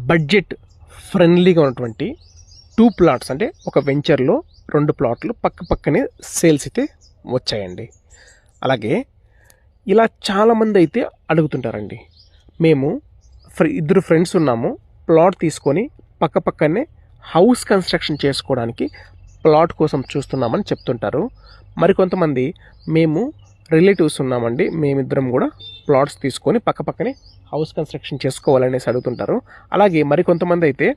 Budget ఫ్రెండ్లీగా ఉన్నటువంటి 2 plots అంటే ఒక వెంచర్లో 2 ప్లాట్లు పక్కనే సేల్స్ అయితే వచ్చాయండి. అలాగే ఇలా చాలామంది అయితే అడుగుతుంటారండి, మేము ఇద్దరు ఫ్రెండ్స్ ఉన్నాము, ప్లాట్ తీసుకొని పక్కనే హౌస్ కన్స్ట్రక్షన్ చేసుకోవడానికి ప్లాట్ కోసం చూస్తున్నామని చెప్తుంటారు. మరికొంతమంది మేము రిలేటివ్స్ ఉన్నామండి, మేమిద్దరం కూడా ప్లాట్స్ తీసుకొని పక్కనే హౌస్ కన్స్ట్రక్షన్ చేసుకోవాలనేసి అడుగుతుంటారు. అలాగే మరికొంతమంది అయితే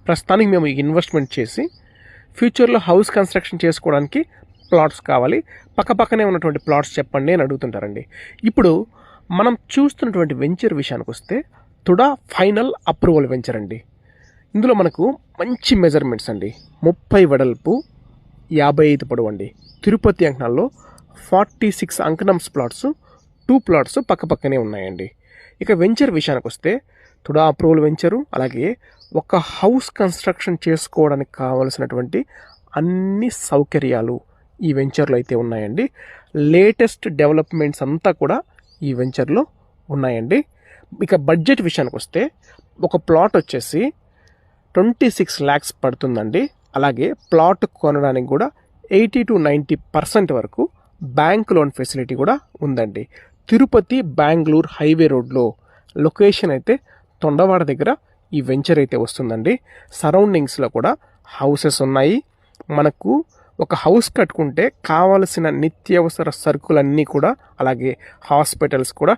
ప్రస్తుతానికి మేము ఇన్వెస్ట్మెంట్ చేసి ఫ్యూచర్లో హౌస్ కన్స్ట్రక్షన్ చేసుకోవడానికి ప్లాట్స్ కావాలి, పక్కనే ఉన్నటువంటి ప్లాట్స్ చెప్పండి అని అడుగుతుంటారండి. ఇప్పుడు మనం చూస్తున్నటువంటి వెంచర్ విషయానికి వస్తే తుడా ఫైనల్ అప్రూవల్ వెంచర్ అండి. ఇందులో మనకు మంచి మెజర్మెంట్స్ అండి, 30 వెడల్పు 55 పొడవు అండి. తిరుపతి అంకణాల్లో 46 అంకణమ్స్ ప్లాట్స్ 2 ప్లాట్స్ పక్కనే ఉన్నాయండి. ఇక వెంచర్ విషయానికి వస్తే తుడా అప్రూవల్ వెంచరు, అలాగే ఒక హౌస్ కన్స్ట్రక్షన్ చేసుకోవడానికి కావలసినటువంటి అన్ని సౌకర్యాలు ఈ వెంచర్లో అయితే ఉన్నాయండి. లేటెస్ట్ డెవలప్మెంట్స్ అంతా కూడా ఈ వెంచర్లో ఉన్నాయండి. ఇక బడ్జెట్ విషయానికి వస్తే ఒక ప్లాట్ వచ్చేసి 26 lakhs పడుతుందండి. అలాగే ప్లాట్ కొనడానికి కూడా 80 to 90% వరకు బ్యాంక్ లోన్ ఫెసిలిటీ కూడా ఉందండి. తిరుపతి బెంగళూరు హైవే రోడ్లో లొకేషన్ అయితే తొండవాడ దగ్గర ఈ వెంచర్ అయితే వస్తుందండి. సరౌండింగ్స్లో కూడా హౌసెస్ ఉన్నాయి. మనకు ఒక హౌస్ కట్టుకుంటే కావలసిన నిత్యావసర సరుకులన్నీ కూడా, అలాగే హాస్పిటల్స్ కూడా